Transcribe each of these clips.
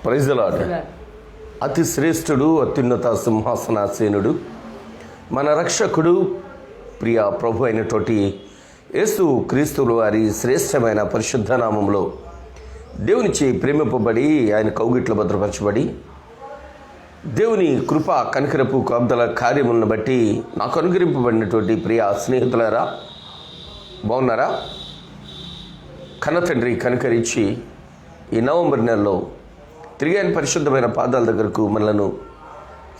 Praise the lord. అతి శ్రేష్ఠుడు, అత్యున్నత సింహాసనాసీనుడు, మన రక్షకుడు, ప్రియ ప్రభు అయినటువంటి యేసు క్రీస్తులు వారి శ్రేష్టమైన పరిశుద్ధ నామంలో దేవునిచే ప్రేమింపబడి ఆయన కౌగిట్లో భద్రపరచబడి దేవుని కృప కనికరపు కాబ్దల కార్యములను బట్టి నాకు అనుగ్రహింపబడినటువంటి ప్రియ స్నేహితులారా, బాగున్నారా? కన్నతండ్రి కనికరించి ఈ నవంబర్ నెలలో తిరిగి ఆయన పరిశుద్ధమైన పాదాల దగ్గరకు మనలను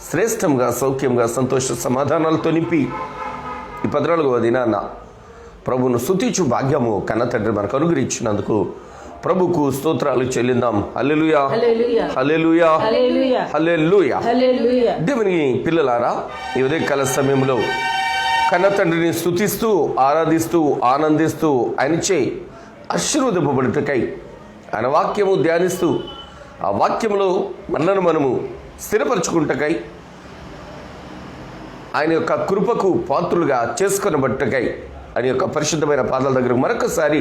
శ్రేష్టంగా, సౌఖ్యంగా, సంతోష సమాధానాలతో నింపి ఈ 14వ దినాన ప్రభువును స్తుతించు భాగ్యము కన్నతండ్రి మనకు అనుగ్రహించినందుకు ప్రభుకు స్తోత్రాలు చెల్లిందాం. హల్లెలూయా, హల్లెలూయా, హల్లెలూయా. దేవుని పిల్లలారా, ఈ ఉదయకాల సమయంలో కన్నతండ్రిని స్తుతిస్తూ, ఆరాధిస్తూ, ఆనందిస్తూ ఆయనచే ఆశీర్వదింపబడుటకై ఆయన వాక్యము ధ్యానిస్తూ ఆ వాక్యంలో మనము స్థిరపరచుకుంటకై ఆయన యొక్క కృపకు పాత్రులుగా చేసుకొనబట్టకై ఆయన యొక్క పరిశుద్ధమైన పాదాల దగ్గరకు మరొకసారి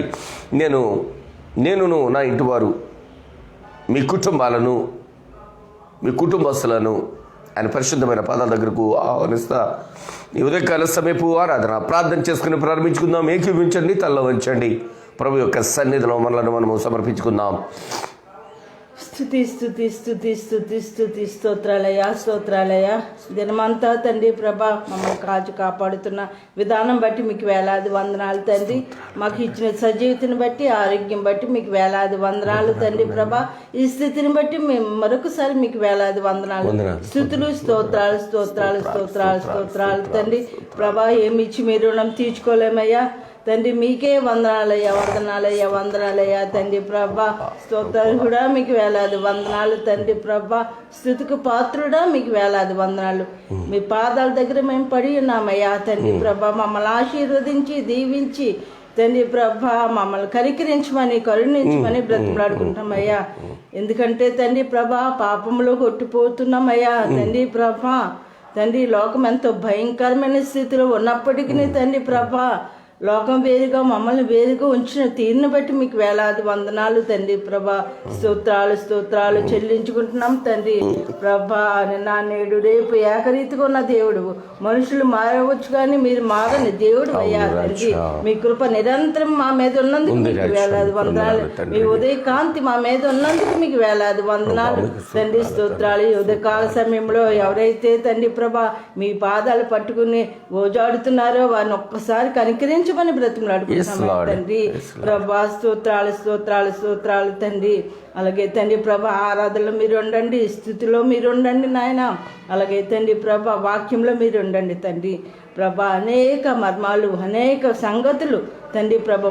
నేనును నా ఇంటి వారు మీ కుటుంబాలను, మీ కుటుంబస్తులను ఆయన పరిశుద్ధమైన పాదాల దగ్గరకు ఆహ్వానిస్తా ఈ ఉదయకాల సమయపు ఆరాధన ప్రార్థన చేసుకుని ప్రారంభించుకుందాం. ఏకీవించండి, తల్ల వంచండి. ప్రభు యొక్క సన్నిధిలో మనము సమర్పించుకుందాం. స్తుతి స్తుతి స్తుతి స్తుతి స్తుతి స్తోత్రాలయ స్తోత్రాలయ. దినమంతా తండ్రి ప్రభా మమ్మల్ని కాపాడుతున్న విధానం బట్టి మీకు వేలాది వందనాలు తండ్రి. మాకు ఇచ్చిన సజీవితని బట్టి, ఆరోగ్యం బట్టి మీకు వేలాది వందనాలు తండ్రి ప్రభా. ఈ స్థితిని బట్టి మేము మరొకసారి మీకు వేలాది వందనాలు, స్తుతులు, స్తోత్రాలు స్తోత్రాలు స్తోత్రాలు స్తోత్రాలు తండ్రి ప్రభా. ఏమి ఇచ్చి మీ రుణం తీర్చుకోలేమయ్యా తండ్రి. మీకే వందనాలయ్యా, వందనాలయ్యా, వందనాలయ్యా తండ్రి ప్రభా. స్తోత్రాలు కూడా మీకు వేలాది వందనాలు తండ్రి ప్రభా. స్తుతికి పాత్రుడా మీకు వేలాది వందనాలు. మీ పాదాల దగ్గర మేము పడి ఉన్నామయ్యా తండ్రి ప్రభా. మమ్మల్ని ఆశీర్వదించి దీవించి తండ్రి ప్రభా మమ్మల్ని కనికరించమని, కరుణించమని బ్రతిమలాడుకుంటామయ్యా. ఎందుకంటే తండ్రి ప్రభా పాపంలో కొట్టిపోతున్నామయ్యా తండ్రి ప్రభా. తండ్రి లోకం ఎంతో భయంకరమైన స్థితిలో ఉన్నప్పటికీ తండ్రి ప్రభా లోకం వేరుగా మమ్మల్ని వేరుగా ఉంచిన తీరుని బట్టి మీకు వేలాది వందనాలు తండ్రి ప్రభా. స్తోత్రాలు స్తోత్రాలు చెల్లించుకుంటున్నాం తండ్రి ప్రభా. నా నేడు రేపు ఏకరీతిగా ఉన్న దేవుడు. మనుషులు మారవచ్చు కానీ మీరు మారని దేవుడు అయ్యా తండ్రి. మీ కృప నిరంతరం మా మీద ఉన్నందుకు మీకు వేలాది వందనాలు. మీ ఉదయ కాంతి మా మీద ఉన్నందుకు మీకు వేలాది వందనాలు తండ్రి. స్తోత్రాలు. ఈ ఉదయకాల సమయంలో ఎవరైతే తండ్రి ప్రభా మీ పాదాలు పట్టుకుని ఓజాడుతున్నారో వారిని ఒక్కసారి కనికరించి మని బ్రతిమలాడుకుంటున్నాం తండ్రి ప్రభా. స్తోత్రాలు స్తోత్రాలు స్తోత్రాలు తండ్రి. అలాగే తండ్రి ప్రభా ఆరాధనలో మీరు ఉండండి, స్థితిలో మీరు ఉండండి నాయన. అలాగే తండ్రి ప్రభా వాక్యంలో మీరు ఉండండి తండ్రి ప్రభా. అనేక మర్మాలు, అనేక సంగతులు తండ్రి ప్రభా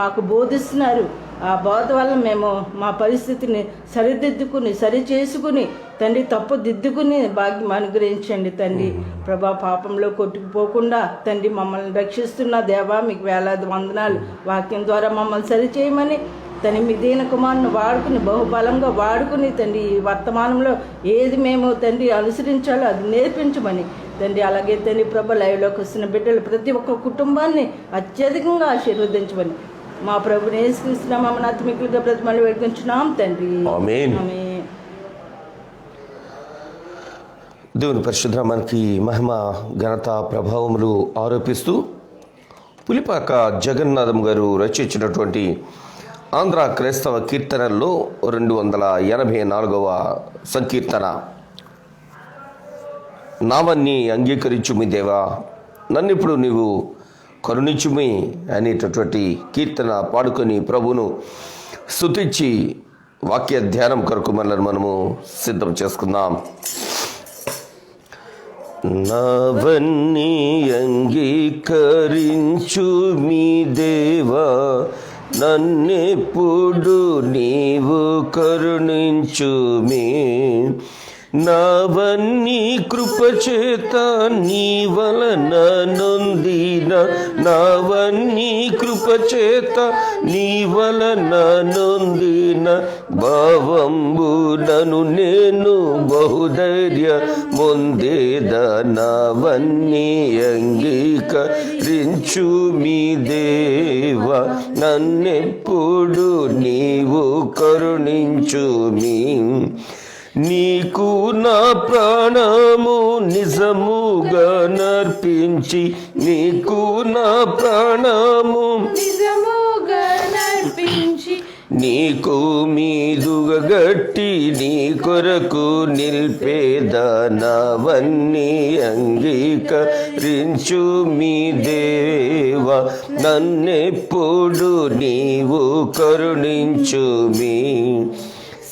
మాకు బోధిస్తున్నారు. ఆ బోధ వల్ల మేము మా పరిస్థితిని సరిదిద్దుకుని, సరి చేసుకుని తండ్రి తప్పు దిద్దుకుని భాగ్యం అనుగ్రహించండి తండ్రి ప్రభా. పాపంలో కొట్టుకుపోకుండా తండ్రి మమ్మల్ని రక్షిస్తున్న దేవా మీకు వేలాది వందనాలు. వాక్యం ద్వారా మమ్మల్ని సరిచేయమని తండ్రి మీ దీన కుమారుని వాడుకుని, బహుబలంగా వాడుకుని తండ్రి ఈ వర్తమానంలో ఏది మేము తండ్రి అనుసరించాలో అది నేర్పించమని తండ్రి. అలాగే తండ్రి ప్రభా లైవ్లోకి వస్తున్న బిడ్డలు ప్రతి ఒక్క కుటుంబాన్ని అత్యధికంగా ఆశీర్వదించమని మా ప్రభుని యేసుక్రీస్తు నామమున ఆత్మికులుగా బ్రతిమలాడి వేడుకొంచున్నాం తండ్రి. ఆమేన్. దేవుని పరిశుద్ధ మనకి మహిమ, ఘనత, ప్రభావములు ఆరోపిస్తూ పులిపాక జగన్నాథం గారు రచించినటువంటి ఆంధ్ర క్రైస్తవ కీర్తనల్లో 284వ సంకీర్తన, నావన్నీ అంగీకరించుమి దేవా నన్నిప్పుడు నీవు కరుణించుమి అనేటటువంటి కీర్తన పాడుకొని ప్రభును స్తుతించి వాక్య ధ్యానం కొరకు మనము సిద్ధం చేసుకుందాం. నావన్నీ అంగీకరించు మీ దేవా నన్నెప్పుడు నీవు కరుణించుమి. నావన్నీ కృపచేత నీ వలన నొందిన, నావన్నీ కృపచేత నీ వలన నొందిన, భావంబునను నేను బహుధైర్య మొందేద, నావన్నీ అంగీకరించు మీ దేవ, నన్నెప్పుడు నీవు కరుణించు మీ. నీకు నా ప్రాణము నిజముగా నర్పించి, నీకు నా ప్రాణము నిజముగా నర్పించి, నీకు మీదుగా గట్టి నీ కొరకు నిల్పేద, నావన్నీ అంగీకరించు మీ దేవ, నన్నెప్పుడు నీవు కరుణించు మీ.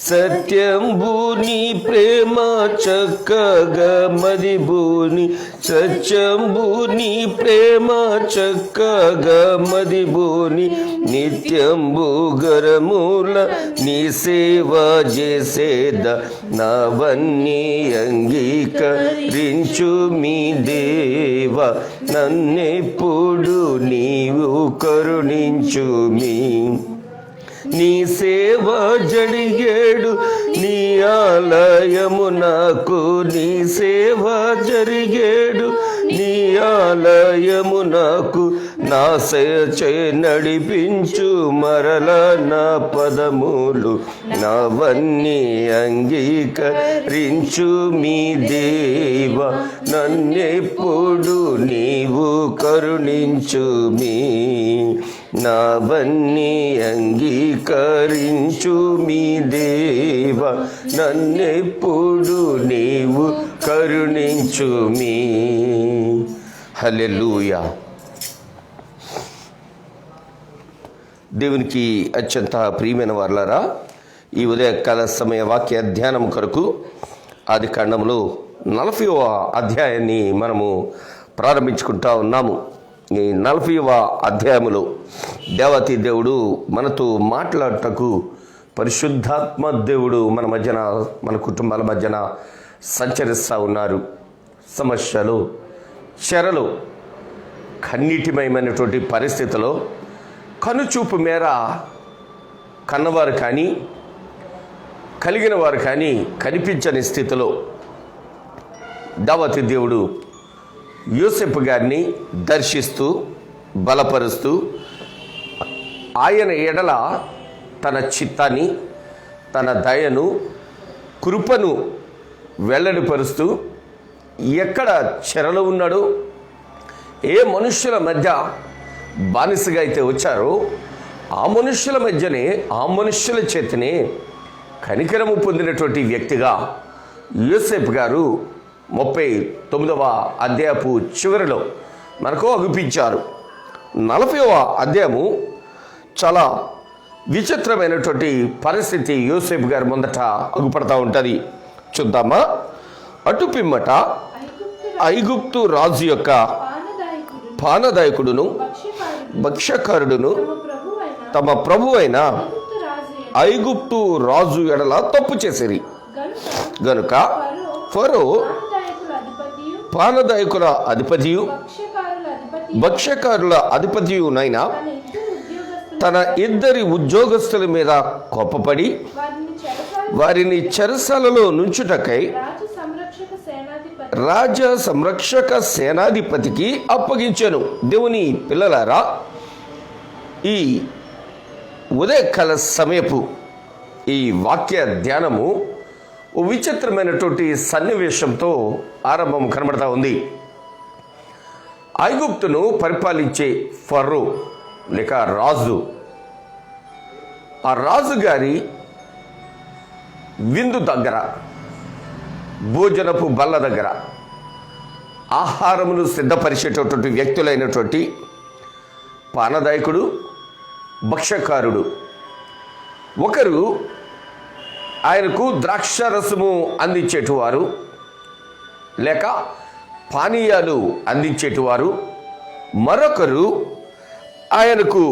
సత్యంబుని ప్రేమ చక్కగా మదిబూని, సత్యంబుని ప్రేమ చక్కగా మదిబూని, నిత్యంబు గరముల నీ సేవ చేసేద, నావన్నీ అంగీకరించు మీ దేవ, నన్నెప్పుడు నీవు కరుణించు మీ. నీ సేవ జరిగేడు నీ ఆలయము నాకు, నీ సేవ జరిగేడు నీ ఆలయము నాకు, నా సేచే నడిపించు మరల నా పదములు, నావన్నీ అంగీకరించు మీ దేవ, నన్నెప్పుడు నీవు కరుణించు మీ. నావన్నీ అంగీకరించు మీ దేవ, నన్నెప్పుడు నీవు కరుణించు మీ. హల్లెలూయా. దేవునికి అత్యంత ప్రియమైన వారలారా, ఈ ఉదయకాల సమయ వాక్య ధ్యానం కొరకు ఆదికాండంలో 40వ అధ్యాయాన్ని మనము ప్రారంభించుకుంటా ఉన్నాము. ఈ 40వ అధ్యాయములో దేవతీ దేవుడు మనతో మాట్లాడటకు పరిశుద్ధాత్మ దేవుడు మన మధ్యన, మన కుటుంబాల మధ్యన సంచరిస్తూ ఉన్నారు. సమస్యలు, చెరలు, కన్నీటిమయమైనటువంటి పరిస్థితిలో కనుచూపు మేర కన్నవారు కానీ కలిగిన వారు కానీ కనిపించని స్థితిలో దేవతీ దేవుడు యోసేపు గారిని దర్శిస్తూ బలపరుస్తూ ఆయన ఎడల తన చిత్తాన్ని, తన దయను, కృపను వెల్లడిపరుస్తూ ఎక్కడ చెరలో ఉన్నాడో, ఏ మనుష్యుల మధ్య బానిసగా అయితే వచ్చారో ఆ మనుష్యుల మధ్యనే, ఆ మనుష్యుల చేతనే కనికరము పొందినటువంటి వ్యక్తిగా యోసేపు గారు 39వ అధ్యాయపు చివరిలో మనకు అగుపించారు. 40వ అధ్యాయము చాలా విచిత్రమైనటువంటి పరిస్థితి యోసేపు గారి ముందట అగుపడతా ఉంటుంది. చూద్దామా? అటు పిమ్మట ఐగుప్తు రాజు యొక్క పానదాయకుడును భక్ష్యకారుడును తమ ప్రభు అయిన ఐగుప్తు రాజు ఎడల తప్పు చేసిరి గనుక ఫరో పానదాయకుల అధిపతియు భక్ష్యకారుల అధిపతియునైనా తన ఇద్దరి ఉద్యోగస్తుల మీద కోపపడి వారిని చెరసాలలో నుంచుటకై రాజ సంరక్షక సేనాధిపతికి అప్పగించాను. దేవుని పిల్లలారా, ఈ ఉదయకాల సమయపు ఈ వాక్య ధ్యానము ఓ విచిత్రమైనటువంటి సన్నివేశంతో ఆరంభం కనబడతా ఉంది. ఐగుప్తును పరిపాలించే ఫరో లేక రాజు, ఆ రాజు గారి విందు దగ్గర, భోజనపు బల్ల దగ్గర ఆహారమును సిద్ధపరిచేటటువంటి వ్యక్తులైనటువంటి పానదాయకుడు, భక్ష్యకారుడు ఒకరు ఆయనకు ద్రాక్ష రసము అందించేటివారు లేక పానీయాలు అందించేటివారు, మరొకరు ఆయనకు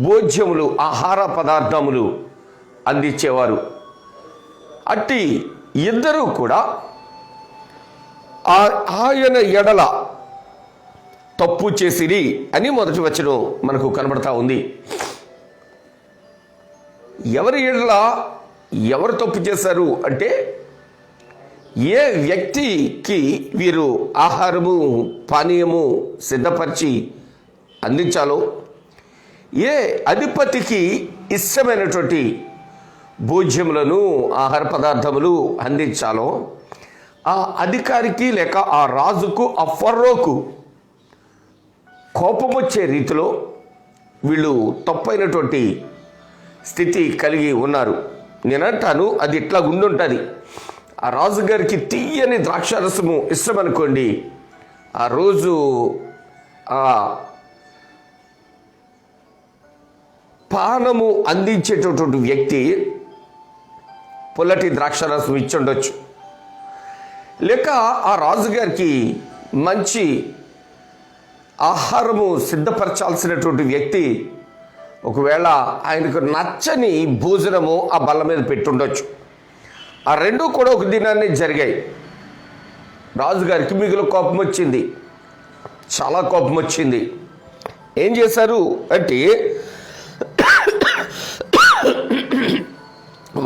భోజ్యములు, ఆహార పదార్థములు అందించేవారు. అట్టి ఇద్దరూ కూడా ఆయన ఎడల తప్పు చేసిరి అని మొదటి వచనం మనకు కనబడతా ఉంది. ఎవరి ఎడల ఎవరు తప్పు చేశారు అంటే, ఏ వ్యక్తికి వీరు ఆహారము పానీయము సిద్ధపరిచి అందించాలో, ఏ అధిపతికి ఇష్టమైనటువంటి భోజ్యములను ఆహార పదార్థములు అందించాలో, ఆ అధికారికి లేక ఆ రాజుకు, ఆ ఫరోకు కోపం వచ్చే రీతిలో వీళ్ళు తప్పైనటువంటి స్థితి కలిగి ఉన్నారు. నేనంటాను, అది ఇట్లా ఉండుంటుంది. ఆ రాజుగారికి తీయని ద్రాక్షారసము ఇష్టం అనుకోండి, ఆ రోజు ఆ పానము అందించేటటువంటి వ్యక్తి పుల్లటి ద్రాక్షారసం ఇచ్చి ఉండొచ్చు. లేక ఆ రాజుగారికి మంచి ఆహారము సిద్ధపరచాల్సినటువంటి వ్యక్తి ఒకవేళ ఆయనకు నచ్చని భోజనము ఆ బల్ల మీద పెట్టుండొచ్చు. ఆ రెండూ కూడా ఒక దినాన్ని జరిగాయి. రాజుగారికి మిగులు కోపం వచ్చింది, చాలా కోపం వచ్చింది. ఏం చేశారు అంటే,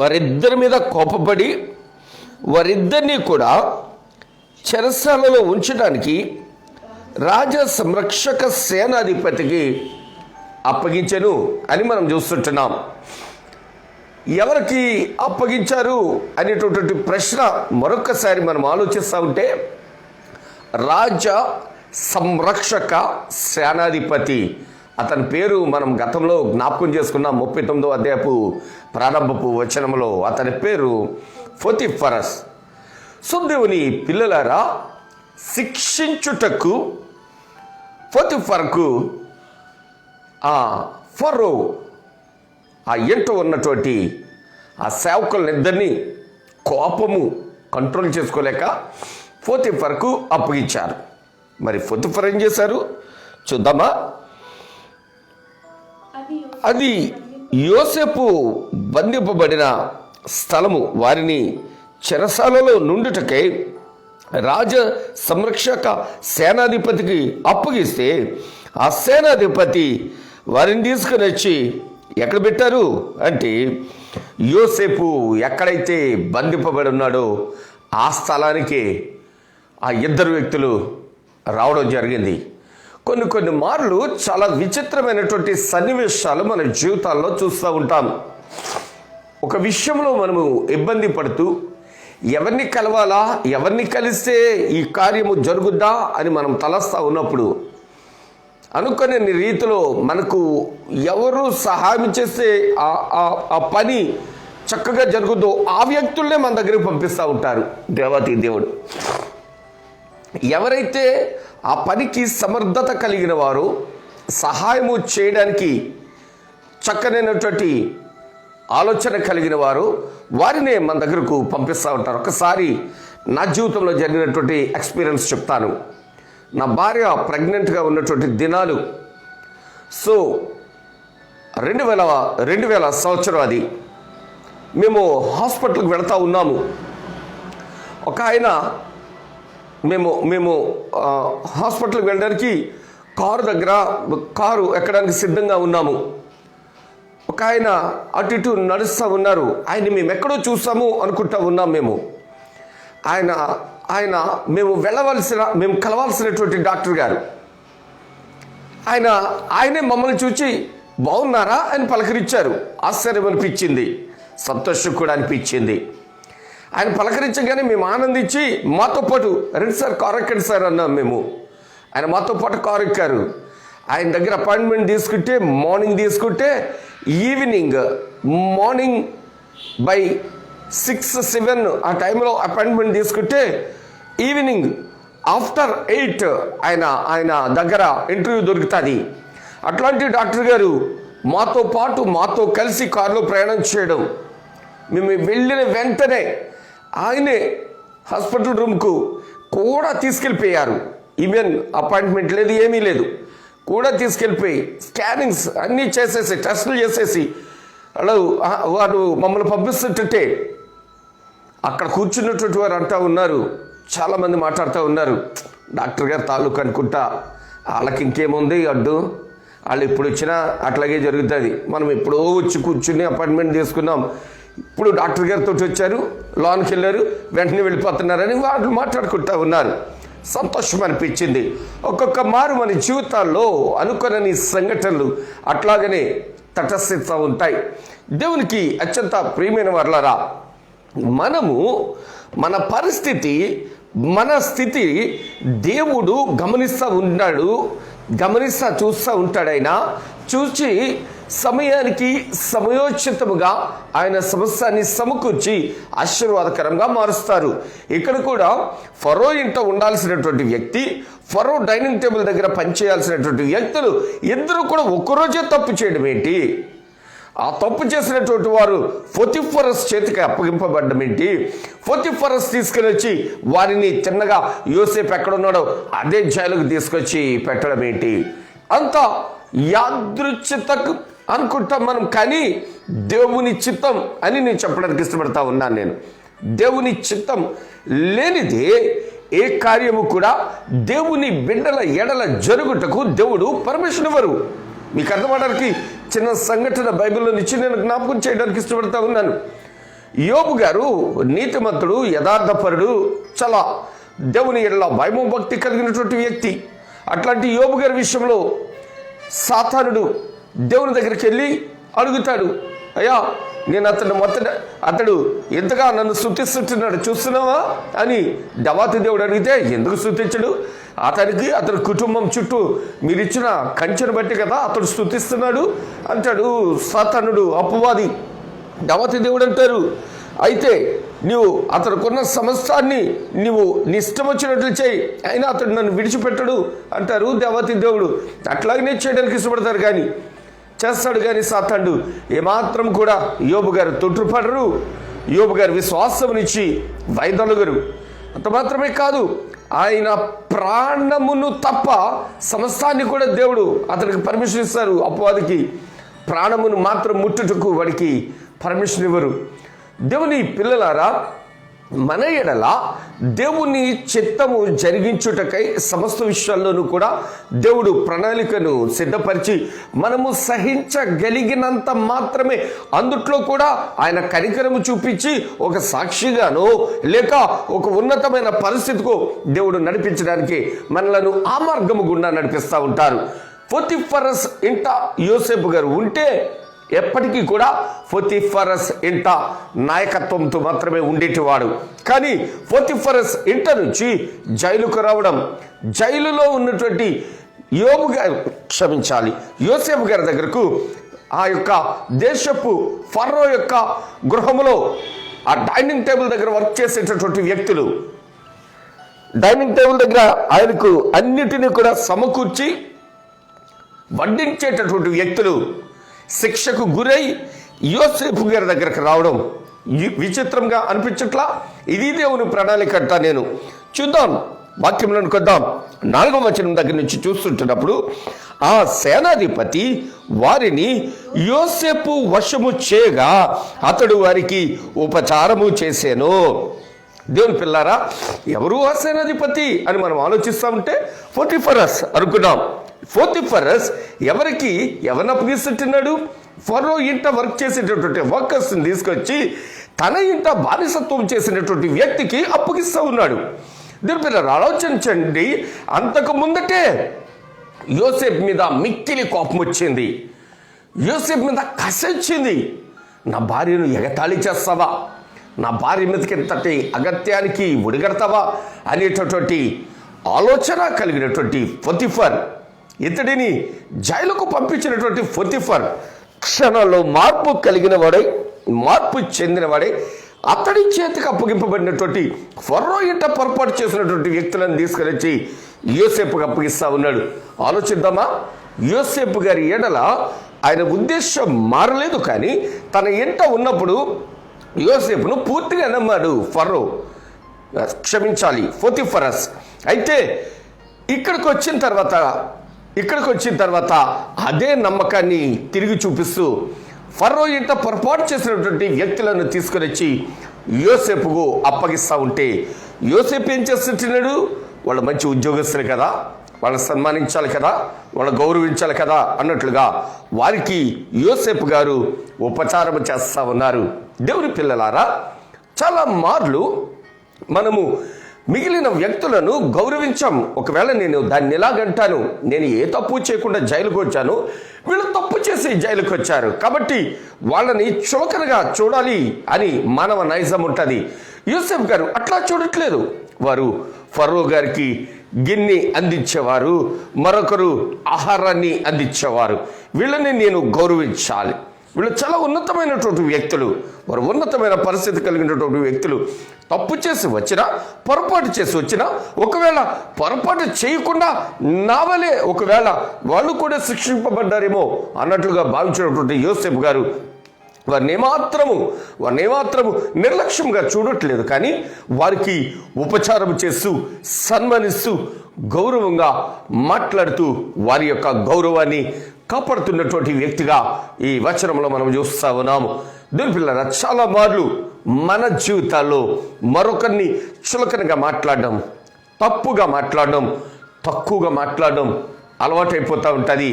వారిద్దరి మీద కోపపడి వారిద్దరినీ కూడా చెరసాలలో ఉంచడానికి రాజ సంరక్షక సేనాధిపతికి అప్పగించెను అని మనం చూస్తుంటున్నాం. ఎవరికి అప్పగించారు అనేటటువంటి ప్రశ్న మరొకసారి మనం ఆలోచిస్తూ ఉంటే, రాజ సంరక్షక సేనాధిపతి, అతని పేరు మనం గతంలో జ్ఞాపకం చేసుకున్నాం. 39వ అధ్యాయపు ప్రారంభపు వచనంలో అతని పేరు పోతీఫరస్. సో దేవుని పిల్లలారా, శిక్షించుటకు పోతీఫరుకు ఆ ఫరో ఆ ఎంట ఉన్నటువంటి ఆ సేవకులనిద్దరినీ కోపము కంట్రోల్ చేసుకోలేక పోతీఫరుకు అప్పగించారు. మరి పోతీఫర్ ఏం చేశారు చూద్దామా? అది యోసేపు బంధింపబడిన స్థలము. వారిని చెరసాలలో నుండుటకై రాజ సంరక్షక సేనాధిపతికి అప్పగిస్తే, ఆ సేనాధిపతి వారిని తీసుకుని వచ్చి ఎక్కడ పెట్టారు అంటే, యోసేపు ఎక్కడైతే బంధింపబడి ఉన్నాడో ఆ స్థలానికి ఆ ఇద్దరు వ్యక్తులు రావడం జరిగింది. కొన్ని మార్లు చాలా విచిత్రమైనటువంటి సన్నివేశాలు మన జీవితాల్లో చూస్తూ ఉంటాం. ఒక విషయంలో మనము ఇబ్బంది పడుతూ ఎవరిని కలవాలా, ఎవరిని కలిస్తే ఈ కార్యము జరుగుద్దా అని మనం తలస్తూ ఉన్నప్పుడు, అనుకునే రీతిలో మనకు ఎవరు సహాయం చేస్తే ఆ పని చక్కగా జరుగుద్దో ఆ వ్యక్తులనే మన దగ్గరికి పంపిస్తూ ఉంటారు దేవాతి దేవుడు. ఎవరైతే ఆ పనికి సమర్థత కలిగిన వారు, సహాయము చేయడానికి చక్కనైనటువంటి ఆలోచన కలిగిన వారు, వారినే మన దగ్గరకు పంపిస్తూ ఉంటారు. ఒకసారి నా జీవితంలో జరిగినటువంటి ఎక్స్పీరియన్స్ చెప్తాను. నా భార్య ప్రెగ్నెంట్గా ఉన్నటువంటి దినాలు. సో 2000 సంవత్సరం అది. మేము హాస్పిటల్కి వెళతా ఉన్నాము. ఒక ఆయన మేము హాస్పిటల్కి వెళ్ళడానికి కారు ఎక్కడానికి సిద్ధంగా ఉన్నాము. ఒక ఆయన అటు ఇటు నడుస్తూ ఉన్నారు. ఆయన్ని మేము ఎక్కడో చూసాము అనుకుంటా ఉన్నాం మేము. మేము కలవాల్సినటువంటి డాక్టర్ గారు ఆయనే మమ్మల్ని చూచి బాగున్నారా అని పలకరించారు. ఆశ్చర్యం అనిపించింది, సంతోషం కూడా అనిపించింది. ఆయన పలకరించగానే మేము ఆనందించి మాతో పాటు రండి సార్, కారు ఎక్కండి సార్ అన్నాం మేము. ఆయన మాతో పాటు కారు ఎక్కారు. ఆయన దగ్గర అపాయింట్మెంట్ తీసుకుంటే తీసుకుంటే మార్నింగ్ బై 6-7 ఆ టైంలో అపాయింట్మెంట్ తీసుకుంటే ఈవినింగ్ ఆఫ్టర్ 8 ఆయన దగ్గర ఇంటర్వ్యూ దొరుకుతుంది. అట్లాంటి డాక్టర్ గారు మాతో కలిసి కారులో ప్రయాణం చేయడం, మేము వెళ్ళిన వెంటనే ఆయనే హాస్పిటల్ రూమ్కు కూడా తీసుకెళ్ళిపోయారు. ఈవెన్ అపాయింట్మెంట్ లేదు, ఏమీ లేదు, కూడా తీసుకెళ్ళిపోయి స్కానింగ్స్ అన్నీ చేసేసి టెస్టులు చేసేసి వాడు మమ్మల్ని పంపిస్తుంటే అక్కడ కూర్చున్నటువంటి వారు అంటూ ఉన్నారు, చాలామంది మాట్లాడుతూ ఉన్నారు, డాక్టర్ గారు తాలూకు అనుకుంటా, వాళ్ళకి ఇంకేముంది అడ్డు, వాళ్ళు ఎప్పుడు వచ్చినా అట్లాగే జరుగుతుంది, మనం ఎప్పుడో వచ్చి కూర్చుని అపాయింట్మెంట్ తీసుకున్నాం, ఇప్పుడు డాక్టర్ గారితో వచ్చారు, లోన్కి వెళ్ళారు, వెంటనే వెళ్ళిపోతున్నారని వాళ్ళు మాట్లాడుకుంటూ ఉన్నారు. సంతోషం అనిపించింది. ఒక్కొక్క మారు మన జీవితాల్లో అనుకోని సంఘటనలు అట్లాగనే తటస్థిస్తూ ఉంటాయి. దేవునికి అత్యంత ప్రియమైన వారలారా, మనము మన పరిస్థితి, మన స్థితి దేవుడు గమనిస్తూ ఉన్నాడు, చూస్తూ ఉంటాడు. ఆయన చూచి సమయానికి సమయోచితముగా ఆయన సమస్యని సమకూర్చి ఆశీర్వాదకరంగా మారుస్తారు. ఇక్కడ కూడా ఫరో ఇంట ఉండాల్సినటువంటి వ్యక్తి, ఫరో డైనింగ్ టేబుల్ దగ్గర పనిచేయాల్సినటువంటి వ్యక్తులు ఇద్దరు కూడా ఒక్కరోజే తప్పు చేయడం ఏంటి? ఆ తప్పు చేసినటువంటి వారు పొతిఫరస్ చేతికి అప్పగింపబడ్డం ఏంటి? పొతిఫరస్ తీసుకుని వచ్చి వారిని చిన్నగా యోసేపు ఎక్కడున్నాడో అదే జైలుకు తీసుకొచ్చి పెట్టడం ఏంటి? అంత యాదృచ్ఛితకు అనుకుంటాం మనం, కానీ దేవుని చిత్తం అని నేను చెప్పడానికి ఇష్టపడతా ఉన్నాను. నేను దేవుని చిత్తం లేనిదే ఏ కార్యము కూడా దేవుని బిడ్డల ఎడల జరుగుటకు దేవుడు పర్మిషన్ ఇవ్వరు. మీకు అర్థమవడానికి చిన్న సంఘటన బైబిల్లో నుంచి నేను జ్ఞాపకం చేయడానికి ఇష్టపడతా ఉన్నాను. యోబు గారు నీతిమంతుడు, యథార్థపరుడు, చాలా దేవుని ఎడల భయము భక్తి కలిగినటువంటి వ్యక్తి. అట్లాంటి యోబు గారి విషయంలో సాతానుడు దేవుని దగ్గరికి వెళ్ళి అడుగుతాడు, అయ్యా నేను అతడు ఎంతగా నన్ను స్తుతిస్తున్నాడు చూస్తున్నావా అని దేవాతి దేవుడు అడిగితే, ఎందుకు స్తుతించడు? అతని కుటుంబం చుట్టూ మీరిచ్చిన కంచెను బట్టి కదా అతడు స్తుతిస్తున్నాడు అంటాడు సాతానుడు, అపవాది. దేవాతి దేవుడు అంటారు, అయితే నీవు అతడుకున్న సమస్తాన్ని నీవు నీ ఇష్టం వచ్చినట్లు చేయి, అయినా అతడు నన్ను విడిచిపెట్టడు అంటారు దేవాతి దేవుడు. అట్లాగనే చేయడానికి ఇష్టపడతారు, కానీ చేస్తాడు. కానీ సాతానుడు ఏమాత్రం కూడా యోబు గారు తొట్టుపడరు, యోబు గారు విశ్వాసమునిచ్చి వైదొలగరు. అంత మాత్రమే కాదు, ఆయన ప్రాణమును తప్ప సమస్తాన్ని కూడా దేవుడు అతనికి పర్మిషన్ ఇస్తారు. అపవాదికి ప్రాణమును మాత్రం ముట్టుటకు వాడికి పర్మిషన్ ఇవ్వరు. దేవుని పిల్లలారా, మన ఎడల దేవుని చిత్తము జరిగించుటకై సమస్త విషయాల్లోనూ కూడా దేవుడు ప్రణాళికను సిద్ధపరిచి మనము సహించగలిగినంత మాత్రమే అందుట్లో కూడా ఆయన కనికరము చూపించి ఒక సాక్షిగానో లేక ఒక ఉన్నతమైన పరిస్థితికో దేవుడు నడిపించడానికి మనలను ఆ మార్గము గుండా నడిపిస్తూ ఉంటారు. పొతిఫరస్ ఇంట యోసేపు గారు ఉంటే ఎప్పటికీ కూడా పొతిఫరస్ ఇంట నాయకత్వంతో మాత్రమే ఉండేటివాడు. కానీ పొతిఫరస్ ఇంట నుంచి జైలుకు రావడం, జైలులో ఉన్నటువంటి యోసేపు గారి దగ్గరకు ఆ యొక్క దేశపు ఫరో యొక్క గృహములో ఆ డైనింగ్ టేబుల్ దగ్గర వర్క్ చేసేటటువంటి వ్యక్తులు, డైనింగ్ టేబుల్ దగ్గర ఆయనకు అన్నిటినీ కూడా సమకూర్చి వడ్డించేటటువంటి వ్యక్తులు శిక్షకు గురై యోసేపు గారి దగ్గరకు రావడం విచిత్రంగా అనిపించట్లా? ఇది దేవుని ప్రణాళిక అంట. నేను చూద్దాం, వాక్యంలోకి వద్దాం. 4వ వచనం దగ్గర నుంచి చూస్తుంటున్నప్పుడు, ఆ సేనాధిపతి వారిని యోసేపు వశము చేయగా అతడు వారికి ఉపచారము చేశాను. దేవుని పిల్లారా, ఎవరు ఆ సేనాధిపతి అని మనం ఆలోచిస్తూ ఉంటే పొతిఫరస్ అనుకున్నాం. పొతిఫరస్ ఎవరిని అప్పగిస్తున్నాడు? ఫరో ఇంట వర్క్ చేసేటటువంటి వర్కర్స్ని తీసుకొచ్చి తన ఇంట బానిసత్వం చేసినటువంటి వ్యక్తికి అప్పగిస్తూ ఉన్నాడు. దీని పిల్లలు ఆలోచించండి, అంతకు ముందటే యోసేపు మీద మిక్కిలి కోపం వచ్చింది, యోసేపు మీద కసి వచ్చింది. నా భార్యను ఎగతాళి చేస్తావా, నా భార్య మీదకి ఇంతటి అగత్యానికి ఒడిగడతావా అనేటటువంటి ఆలోచన కలిగినటువంటి పొతిఫర్, ఇతడిని జైలుకు పంపించినటువంటి పొతిఫర్ క్షణంలో మార్పు చెందినవాడై అతడి చేతికి అప్పగింపబడినటువంటి ఫరో ఇంట పొరపాటు చేసినటువంటి వ్యక్తులను తీసుకుని యోసేపుకి అప్పగిస్తా ఉన్నాడు. ఆలోచిద్దామా? యోసేపు గారి ఎడల ఆయన ఉద్దేశం మారలేదు, కానీ తన ఇంట ఉన్నప్పుడు యోసేపును పూర్తిగా నమ్మాడు పొతిఫరస్. అయితే ఇక్కడికి వచ్చిన తర్వాత అదే నమ్మకాన్ని తిరిగి చూపిస్తూ ఫరో ఇంట పొరపాటు చేసినటువంటి వ్యక్తులను తీసుకొని వచ్చి యోసేపుకు అప్పగిస్తూ ఉంటే యోసేపు ఏం చేస్తుంటున్నాడు? వాళ్ళు మంచి ఉద్యోగస్తులు కదా, వాళ్ళని సన్మానించాలి కదా, వాళ్ళని గౌరవించాలి కదా అన్నట్లుగా వారికి యోసేపు గారు ఉపచారం చేస్తూ ఉన్నారు. దేవుని పిల్లలారా, చాలా మార్లు మనము మిగిలిన వ్యక్తులను గౌరవించాం. ఒకవేళ నేను దాన్ని ఎలాగంటాను, నేను ఏ తప్పు చేయకుండా జైలుకు వచ్చాను, వీళ్ళు తప్పు చేసి జైలుకు వచ్చారు కాబట్టి వాళ్ళని చులకనగా చూడాలి అని మానవ నైజం ఉంటుంది. యూసెఫ్ గారు అట్లా చూడట్లేదు. వారు ఫరో గారికి గిన్నె అందించేవారు, మరొకరు ఆహారాన్ని అందించేవారు. వీళ్ళని నేను గౌరవించాలి. వీళ్ళు చాలా ఉన్నతమైనటువంటి వ్యక్తులు, వారు ఉన్నతమైన పరిస్థితి కలిగినటువంటి వ్యక్తులు. తప్పు చేసి వచ్చినా, పొరపాటు చేసి వచ్చినా, ఒకవేళ పొరపాటు చేయకుండా నావలే ఒకవేళ వాళ్ళు కూడా శిక్షింపబడ్డారేమో అన్నట్లుగా భావించినటువంటి యోసేపు గారు వారిని ఏమాత్రము నిర్లక్ష్యంగా చూడట్లేదు. కానీ వారికి ఉపచారం చేస్తూ, సన్మానిస్తూ, గౌరవంగా మాట్లాడుతూ వారి యొక్క గౌరవాన్ని కాపాడుతున్నటువంటి వ్యక్తిగా ఈ వచనంలో మనం చూస్తూ ఉన్నాము. దేవుని పిల్లరా, చాలా మార్లు మన జీవితాల్లో మరొకరిని చులకనగా మాట్లాడడం, తప్పుగా మాట్లాడడం, తక్కువగా మాట్లాడడం అలవాటైపోతూ ఉంటుంది.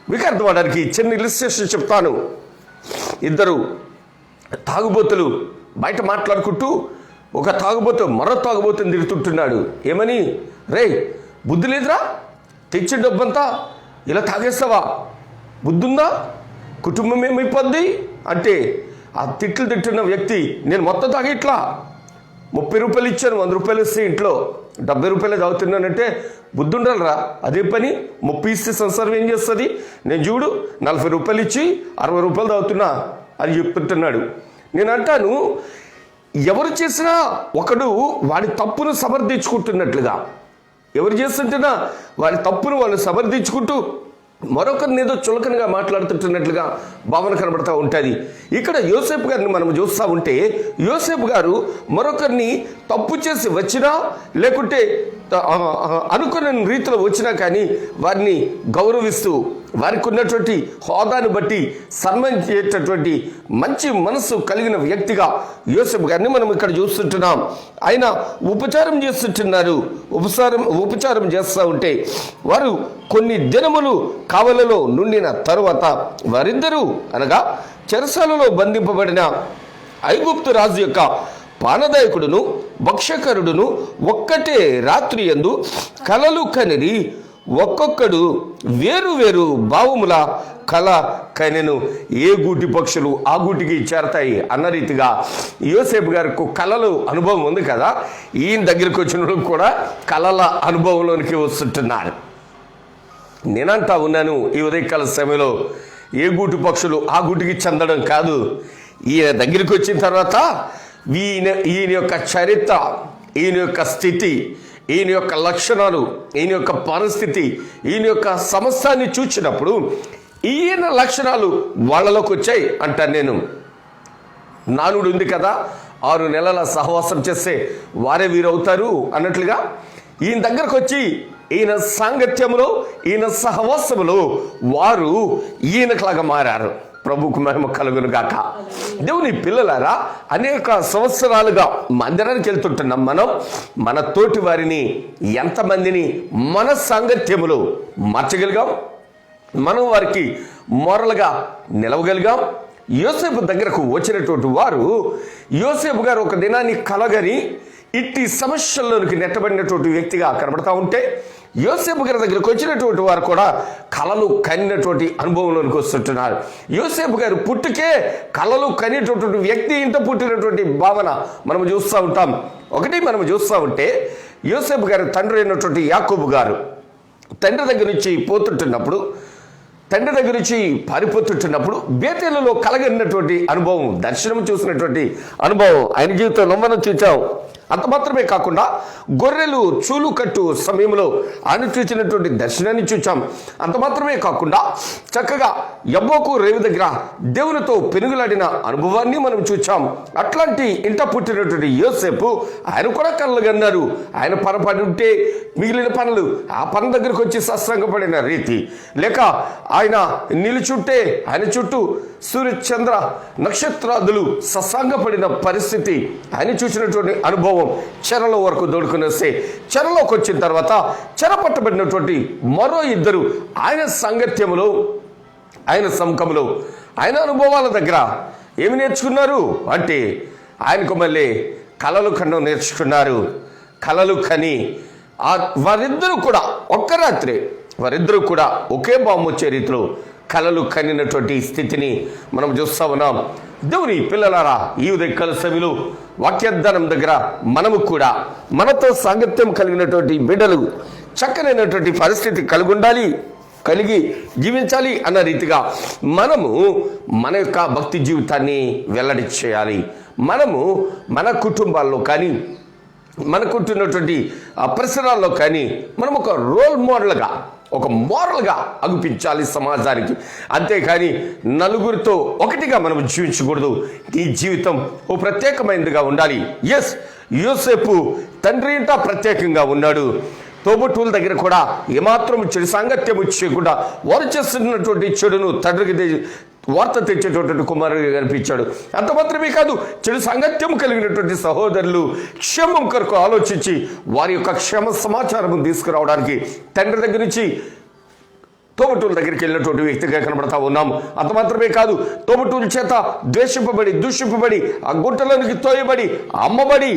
మీకు అర్థమవడానికి చిన్న ఇలిస్ట్రేషన్ చెప్తాను. ఇద్దరు తాగుబోతులు బయట మాట్లాడుకుంటూ, ఒక తాగుబోతు మరో తాగుబోతుని తిరుగుతుంటున్నాడు. ఏమని? రే, బుద్ధి లేదురా, తెచ్చిన డబ్బంతా ఇలా తాగేస్తావా? బుద్ధుందా? కుటుంబం ఏమైపోద్ది అంటే ఆ తిట్లు తిట్టున్న వ్యక్తి, నేను మొత్తం తాగిట్లా 30 రూపాయలు ఇచ్చాను, 100 రూపాయలు ఇస్తే ఇంట్లో 70 రూపాయలు తాగుతున్నానంటే బుద్ధి ఉండాలిరా. అదే పని 30 ఇస్తే సంసారం ఏం చేస్తుంది? నేను చూడు 40 రూపాయలు ఇచ్చి 60 రూపాయలు తాగుతున్నా అని చెప్తుంటున్నాడు. నేను అంటాను, ఎవరు చేసినా ఒకడు వాడి తప్పును సమర్థించుకుంటున్నట్లుగా, ఎవరు చేస్తుంటేనా వాడి తప్పును వాళ్ళు సమర్థించుకుంటూ మరొకరిని ఏదో చులకనగా మాట్లాడుతుంటున్నట్లుగా భావన కనబడుతూ ఉంటుంది. ఇక్కడ యోసేపు గారిని మనం చూస్తూ ఉంటే, యోసేపు గారు మరొకరిని తప్పు చేసి వచ్చినా, లేకుంటే అనుకున్న రీతిలో వచ్చినా కానీ వారిని గౌరవిస్తూ, వారికి ఉన్నటువంటి హోదాను బట్టి సన్మానించేటటువంటి మంచి మనసు కలిగిన వ్యక్తిగా యోసేపు గారిని మనం ఇక్కడ చూస్తుంటున్నాం. ఆయన ఉపచారం చేస్తుంటున్నారు. ఉపచారం చేస్తూ ఉంటే వారు కొన్ని దినములు కావలలో నుండిన తరువాత వారిద్దరూ, అనగా చెరసాలలో బంధింపబడిన ఐగుప్తు రాజు యొక్క పానదాయకుడును భక్ష్యకరుడును ఒక్కటే రాత్రి యందు కలలు కనిరి, ఒక్కొక్కడు వేరు వేరు భావముల కళ కనెను. ఏ గూటి పక్షులు ఆ గూటికి చేరతాయి అన్న రీతిగా యోసేపు గారికి కళలు అనుభవం ఉంది కదా, ఈయన దగ్గరికి వచ్చిన కూడా కళల అనుభవంలోనికి వస్తుంటున్నారు. నేనంటా ఉన్నాను ఈ ఉదయకాల సమయంలో, ఏ గూటి పక్షులు ఆ గూటికి చెందడం కాదు. ఈయన దగ్గరికి వచ్చిన తర్వాత ఈయన యొక్క చరిత్ర, ఈయన యొక్క స్థితి, ఈయన యొక్క లక్షణాలు, ఈయన యొక్క పరిస్థితి, ఈయన యొక్క సమస్యని చూసినప్పుడు ఈయన లక్షణాలు వాళ్ళలోకి వచ్చాయి అంటాను నేను. నానుడు ఉంది కదా, 6 నెలల సహవాసం చేస్తే వారే వీరవుతారు అన్నట్లుగా ఈయన దగ్గరకు వచ్చి ఈయన సాంగత్యములో, ఈయన సహవాసములో వారు ఈయనకులాగా మారారు. ప్రభుకు మహిమ కలుగును గాక. దేవుని పిల్లలారా, అనేక సంవత్సరాలుగా మందిరానికి వెళ్తుంటున్నాం. మనం మన తోటి వారిని ఎంతమందిని మన సాంగత్యములో మార్చగలిగాం? మనం వారికి మోరల్గా నిలవగలిగాం? యోసేపు దగ్గరకు వచ్చినటువంటి వారు, యోసేపు గారు ఒక దినాన్ని కలగని ఇట్టి సమస్యల్లోనికి నెట్టబడినటువంటి వ్యక్తిగా కనబడతా ఉంటే, యోసేపు గారి దగ్గరకు వచ్చినటువంటి వారు కూడా కళలు కనినటువంటి అనుభవంలోనికి వస్తుంటున్నారు. యోసేపు గారు పుట్టుకే కళలు కనేటటువంటి వ్యక్తి ఇంట పుట్టినటువంటి భావన మనం చూస్తూ ఉంటాం. ఒకటి మనం చూస్తూ ఉంటే, యోసేపు గారి తండ్రి అయినటువంటి యాకోబు గారు తండ్రి దగ్గర నుంచి పోతుంటున్నప్పుడు, తండ్రి దగ్గర నుంచి పారిపోతుంటున్నప్పుడు బేతేలులో కలగలిగినటువంటి అనుభవం, దర్శనం చూసినటువంటి అనుభవం ఆయన జీవితంలో మనం చూచాం. అంత మాత్రమే కాకుండా గొర్రెలు చూలు కట్టు సమయంలో ఆయన చూసినటువంటి దర్శనాన్ని చూచాం. అంత మాత్రమే కాకుండా చక్కగా యబ్బోకు రేవు దగ్గర దేవునితో పెనుగులాడిన అనుభవాన్ని మనం చూచాం. అట్లాంటి ఇంట పుట్టినటువంటి యోసేపు ఆయన కూడా కళ్ళు కన్నారు. ఆయన పని ఉంటే మిగిలిన పనులు ఆ పని దగ్గరకు వచ్చి సత్సంగపడిన రీతి, లేక ఆయన నిలుచుంటే ఆయన చుట్టూ సూర్య చంద్ర నక్షత్రాదులు సత్సంగపడిన పరిస్థితి ఆయన చూసినటువంటి అనుభవం. చెరలో వరకు దోడుకుని వస్తే చెరలోకి వచ్చిన తర్వాత చెర పట్టబడినటువంటి మరో ఇద్దరు ఆయన సాంగత్యములో, ఆయన సముఖంలో, ఆయన అనుభవాల దగ్గర ఏమి నేర్చుకున్నారు అంటే ఆయనకు మళ్ళీ కలలు కన్నం నేర్చుకున్నారు. కలలు కని వారిద్దరూ కూడా ఒక్క రాత్రి వారిద్దరూ కూడా ఒకే బాంబు వచ్చే రీతిలో కలలు కనినటువంటి స్థితిని మనం చూస్తా ఉన్నాం. దేవుని పిల్లలారా, ఈ ఉదయకాల సమయంలో వాక్యదానం దగ్గర మనము కూడా మనతో సాంగత్యం కలిగినటువంటి బిడ్డలు చక్కనైనటువంటి పరిస్థితి కలిగి జీవించాలి అన్న రీతిగా మనము మన యొక్క భక్తి జీవితాన్ని వెల్లడి చేయాలి. మనము మన కుటుంబాల్లో కానీ మనకుంటున్నటువంటి పరిసరాల్లో కానీ మనం ఒక రోల్ మోడల్గా, ఒక మోరల్గా అనిపించాలి సమాజానికి. అంతేకాని నలుగురితో ఒకటిగా మనం జీవించకూడదు. ఈ జీవితం ఓ ప్రత్యేకమైనదిగా ఉండాలి. ఎస్, యోసేపు తండ్రి ఇంట ప్రత్యేకంగా ఉన్నాడు. తోబుట్టువుల దగ్గర కూడా ఏమాత్రం చెడు సాంగత్యం చేయకుండా వారు చేస్తున్నటువంటి చెడును తండ్రికి వార్త తెచ్చేటటువంటి కుమారుడిగా కనిపించాడు. అంత మాత్రమే కాదు, చెడు సాంగత్యం కలిగినటువంటి సహోదరులు క్షేమం కొరకు ఆలోచించి వారి యొక్క క్షేమ సమాచారం తీసుకురావడానికి తండ్రి దగ్గర నుంచి తోబుట్టువుల దగ్గరికి వెళ్ళినటువంటి వ్యక్తిగా కనబడతా ఉన్నాము. అంత మాత్రమే కాదు, తోబుట్టువుల చేత ద్వేషింపబడి, దూషింపబడి, ఆ గుంటలోనికి తోయబడి, అమ్మబడి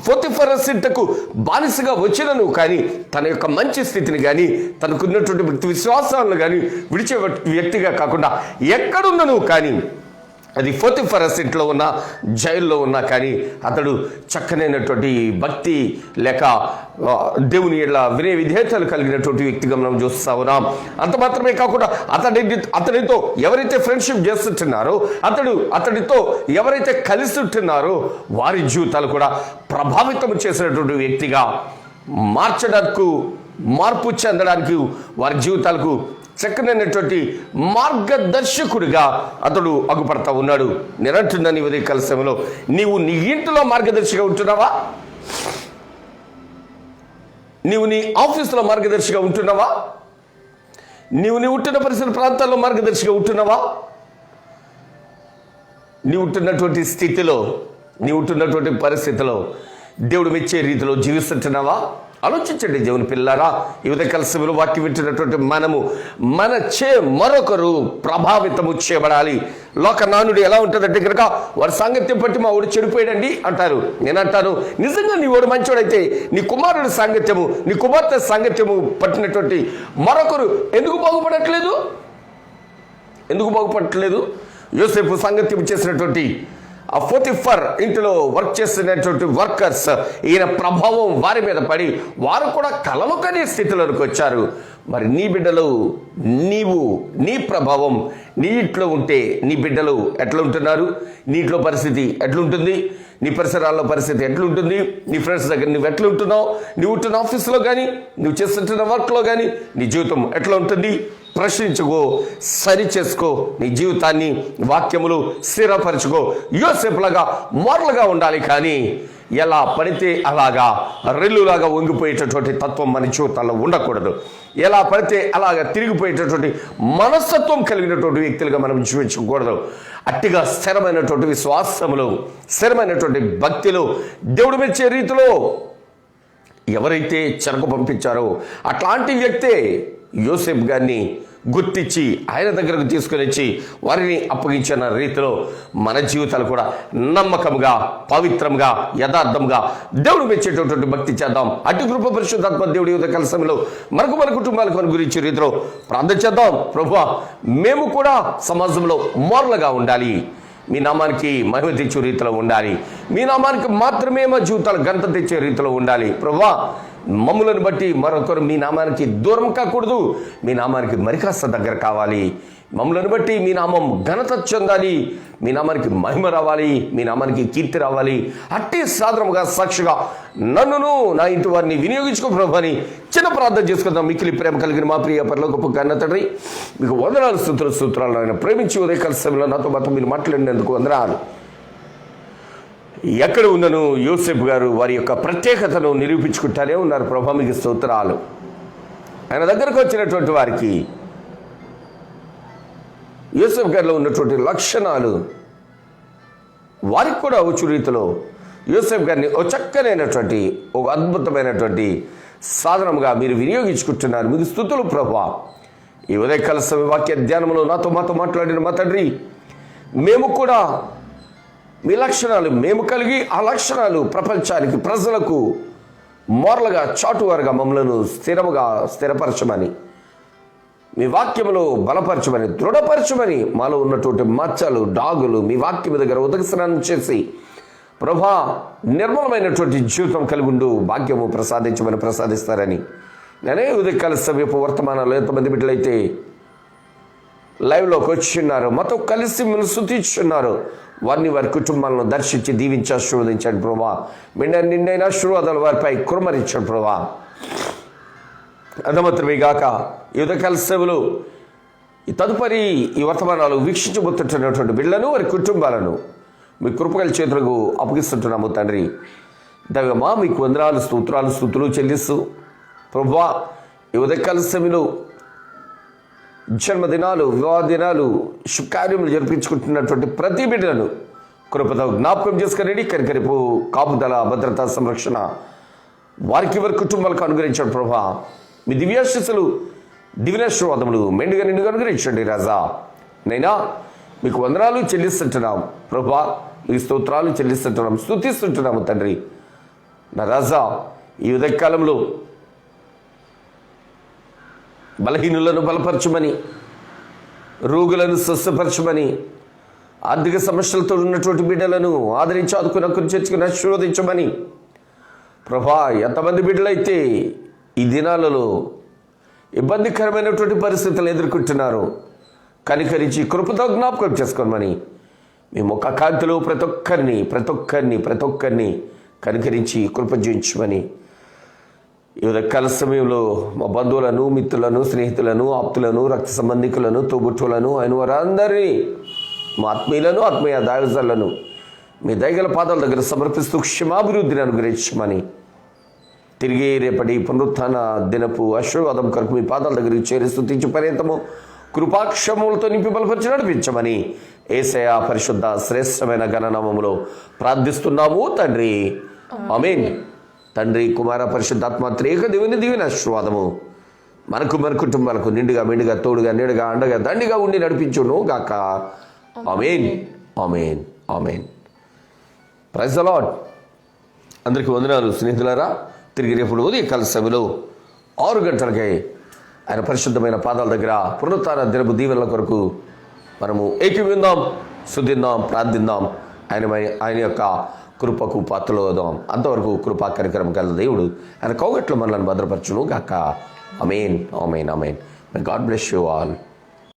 పోతిఫరసింటకు బానిసగా వచ్చినను కానీ తన యొక్క మంచి స్థితిని కానీ తనకున్నటువంటి విశ్వాసాలను కానీ విడిచే వ్యక్తిగా కాకుండా ఎక్కడున్నను కానీ, అది పోతిఫరస్ ఇంట్లో ఉన్నా, జైల్లో ఉన్నా కానీ అతడు చక్కనైనటువంటి భక్తి లేక దేవుని ఎడల వినయ విధేయతలు కలిగినటువంటి వ్యక్తిగా మనం చూస్తా ఉన్నాం. అంత మాత్రమే కాకుండా అతడితో ఎవరైతే ఫ్రెండ్షిప్ చేస్తుంటున్నారో, అతడితో ఎవరైతే కలిసి ఉంటున్నారో వారి జీవితాలు కూడా ప్రభావితం చేసినటువంటి వ్యక్తిగా మార్పు చెందడానికి వారి జీవితాలకు చక్కనైనటువంటి మార్గదర్శకుడిగా అతడు అగుపడతా ఉన్నాడు. నిరంటున్నాను ఈ ఉదయకాల సమయంలో, నీవు నీ ఇంటిలో మార్గదర్శిగా ఉంటున్నావా? నీవు నీ ఆఫీసులో మార్గదర్శిగా ఉంటున్నావా? నీవు ఉంటున్న పరిసర ప్రాంతాల్లో మార్గదర్శిగా ఉంటున్నావా? నీవు ఉంటున్నటువంటి స్థితిలో, నీవు ఉంటున్నటువంటి పరిస్థితిలో దేవుడు మెచ్చే రీతిలో జీవిస్తుంటున్నావా? ఆలోచించండి దేవుని పిల్లారా. ఈ ఉదయకాల సమయంలో వాక్యం వింటున్నటువంటి మనము మరొకరు ప్రభావితము చేయబడాలి. లోక నానుడు ఎలా ఉంటుందంటే కనుక వారి సాంగత్యం పట్టి మా వాడు చెడిపోయాడండి అంటారు. నేనంటాను, నిజంగా నీ వాడు మంచోడైతే నీ కుమారుడి సాంగత్యము, నీ కుమార్తె సాంగత్యము పట్టినటువంటి మరొకరు ఎందుకు బాగుపడట్లేదు? యోసేపు సాంగత్యం చేసినటువంటి ఆ పోతిఫర్ ఇంటిలో వర్క్ చేస్తున్నటువంటి వర్కర్స్, ఈయన ప్రభావం వారి మీద పడి వారు కూడా కలలు కనే స్థితిలోకి వచ్చారు. మరి నీ బిడ్డలు, నీ ప్రభావం నీ ఇంట్లో ఉంటే నీ బిడ్డలు ఎట్లా ఉంటున్నారు? నీ ఇంట్లో పరిస్థితి ఎట్లుంటుంది? నీ పరిసరాల్లో పరిస్థితి ఎట్లుంటుంది? నీ ఫ్రెండ్స్ దగ్గర నువ్వు ఎట్లా ఉంటున్నావు? నువ్వు ఉంటున్న ఆఫీసులో కానీ, నువ్వు చేస్తుంటున్న వర్క్లో కానీ నీ జీవితం ఎట్లా ఉంటుంది? ప్రశ్నించుకో, సరి చేసుకో, నీ జీవితాన్ని వాక్యములు స్థిరపరచుకో. యోసేపులాగా మోరల్గా ఉండాలి. కానీ ఎలా పడితే అలాగా రెల్లులాగా వంగిపోయేటటువంటి తత్వం మన జీవితాల్లో ఉండకూడదు. ఎలా పడితే అలాగా తిరిగిపోయేటటువంటి మనస్తత్వం కలిగినటువంటి వ్యక్తులుగా మనం జీవించకూడదు. అట్టిగా స్థిరమైనటువంటి విశ్వాసములు, స్థిరమైనటువంటి భక్తిలో, దేవుడు మెచ్చే రీతిలో ఎవరైతే చెరకు పంపించారో అట్లాంటి వ్యక్తే యోసేపు గారిని గుర్తించి ఆయన దగ్గరకు తీసుకొని వచ్చి వారిని అప్పగించిన రీతిలో మన జీవితాలు కూడా నమ్మకంగా, పవిత్రంగా, యథార్థంగా దేవుడు మెచ్చేటటువంటి భక్తి చేద్దాం. అటు కృప పరిశుద్ధాత్మ దేవుడి ఉదయకాల సమయంలో మన కుటుంబాలకు గురించి రీతిలో ప్రార్థన చేద్దాం. ప్రభువా, మేము కూడా సమాజంలో మోరల్గా ఉండాలి, మీ నామానికి మహిమ తెచ్చే రీతిలో ఉండాలి, మీ నామానికి మాత్రమే మా జీవితాలు ఘనత తెచ్చే రీతిలో ఉండాలి. ప్రభువా, మమ్ములను బట్టి మరొకరు మీ నామానికి దూరం కాకూడదు, మీ నామానికి మరికాస్త దగ్గర కావాలి. మమ్మల్ని బట్టి మీ నామం ఘనత చెందాలి, మీ నామానికి మహిమ రావాలి, మీ నామానికి కీర్తి రావాలి. అట్టి సాధనముగా సాక్షిగా నన్నును నా ఇంటి వారిని వినియోగించుకో ప్రభు అని చిన్న ప్రార్థన చేసుకుందాం. మిక్కిలి ప్రేమ కలిగిన మా ప్రియ పరలోకపు కన్న తండ్రి, మీకు వందనాలు, స్తోత్రాలు. ఆయన ప్రేమించి ఉదయకాల సమయంలో నాతో మాత్రం మీరు మాట్లాడినందుకు వందనాలు. ఎక్కడ ఉన్నను యోసేపు గారు వారి యొక్క ప్రత్యేకతను నిరూపించుకుంటానే ఉన్నారు ప్రభు, మీకు స్తోత్రాలు. ఆయన దగ్గరకు వచ్చినటువంటి వారికి యోసేపు గారిలో ఉన్నటువంటి లక్షణాలు వారికి కూడా వచ్చు రీతిలో యోసేపు గారిని ఒక చక్కనైనటువంటి ఒక అద్భుతమైనటువంటి సాధనముగా మీరు వినియోగించుకుంటున్నారు. మీకు స్తుతులు ప్రభువా. ఈ ఉదయకాల సమయ వాక్య ధ్యానంలో మాతో మాట్లాడిన మా తండ్రి, మేము కూడా మీ లక్షణాలు మేము కలిగి ఆ లక్షణాలు ప్రపంచానికి, ప్రజలకు మోరలుగా చాటువారుగా మమ్మలను స్థిరపరచమని, మీ వాక్యములో బలపరచమని, దృఢపరచమని, మాలో ఉన్నటువంటి మచ్చలు, డాగులు మీ వాక్యం దగ్గర ఉదక స్నానం చేసి ప్రభా నిర్మలమైనటువంటి జీవితం కలిగి ఉండు భాగ్యము ప్రసాదిస్తారని నేనే ఉదయకాల సమయపు వర్తమానాలు ఎంతమంది బిడ్డలైతే లైవ్లోకి వచ్చిన్నారు, మాతో కలిసి మిమ్మల్ని స్తుతిస్తున్నారు, వారిని వారి కుటుంబాలను దర్శించి దీవించి ఆశీర్వదించండి ప్రభా. నిండైన ఆశీర్వాదాలు వారిపై కురుమరించండి ప్రభా. అంతమాత్రమే గాక ఈ ఉదయకాల సేవలు ఈ తదుపరి ఈ వర్తమానాలు వీక్షించబోతుంటున్నటువంటి బిడ్డలను వారి కుటుంబాలను మీ కృపగల చేతులకు అప్పగిస్తుంటున్నాము తండ్రి. దైవమా మీకు వందనాలు, స్తుతులు చెల్లిస్తూ ప్రభువా, ఈ ఉదయకాల సమయంలో జన్మదినాలు, వివాహ దినాలు, శుభకార్యములు జరిపించుకుంటున్నటువంటి ప్రతి బిడ్డలను కృపతో జ్ఞాపకం చేసుకుని కరికరిపు కాపుదల, భద్రత, సంరక్షణ వారికి వారి కుటుంబాలకు అనుగ్రహించండి ప్రభా. మీ దివ్యాశీస్సులు, దివ్యాశీర్వాదములు మెండుగా నిండుగా అనుగ్రహించండి రాజా. నైనా మీకు వందనాలు చెల్లిస్తుంటున్నాం ప్రభా, మీ స్తోత్రాలు చెల్లిస్తుంటున్నాం, స్తుతిస్తుంటున్నాము తండ్రి. నా రాజా, ఈ ఉదయకాలంలో బలహీనులను బలపరచమని, రోగులను స్వస్థపరచమని, ఆర్థిక సమస్యలతో ఉన్నటువంటి బిడ్డలను ఆదరించి ఆదుకుని చేర్చుకుని ఆశీర్వదించమని ప్రభా, ఎంతమంది బిడ్డలైతే ఈ దినాలలో ఇబ్బందికరమైనటువంటి పరిస్థితులు ఎదుర్కొంటున్నారు, కనికరించి కృపతో జ్ఞాపకం చేసుకోమని మేము ఒక కాంతిలో ప్రతి ఒక్కరిని కనికరించి కృప జీవించమని ఈ ఉదయకాల సమయంలో మా బంధువులను, మిత్రులను, స్నేహితులను, ఆప్తులను, రక్త సంబంధికులను, తోబుట్టులను, అయిన వారందరినీ, మా ఆత్మీయులను, ఆత్మీయ దాయజలను మీ దయగల పాదాల దగ్గర సమర్పిస్తూ క్షమాభివృద్ధిని అనుగ్రహించమని, తిరిగి రేపటి పునరుత్థాన దినపు ఆశీర్వాదం కొరకు మీ పాదాల దగ్గరికి చేరి స్తుతించు పర్యంతము కృపాక్షములతో నింపి బలపరిచి నడిపించమని యేసయ్య పరిశుద్ధ శ్రేష్టమైన ఘననామములో ప్రార్థిస్తున్నాము తండ్రి. ఆమేన్. తండ్రి, కుమార, పరిశుద్ధాత్మ త్రియేక దేవుని దీవెన ఆశీర్వాదము మనకు, మన కుటుంబాలకు నిండుగా, మెండుగా, తోడుగా, నీడగా, అండగా, దండిగా ఉండి నడిపించును గాక. ఆమేన్, ఆమేన్, ఆమేన్. Praise the Lord. అందరికీ వందనాలు స్నేహితులారా. తిరిగి రేపు ఉదయకాల సమయంలో 6 గంటలకే ఆయన పరిశుద్ధమైన పాదాల దగ్గర పునరుత్థాన దినపు దీవెనల కొరకు మనము ఏకీవిందాం, స్తుతిద్దాం, ప్రార్థిద్దాం. ఆయన యొక్క కృపకు పాత్రలు అవుదాం. అంతవరకు కృపా కార్యక్రమం కల దేవుడు ఆయన కౌగట్లో మనల్ని భద్రపరచును గాక. ఆమేన్, ఆమేన్, ఆమేన్. May God bless you all.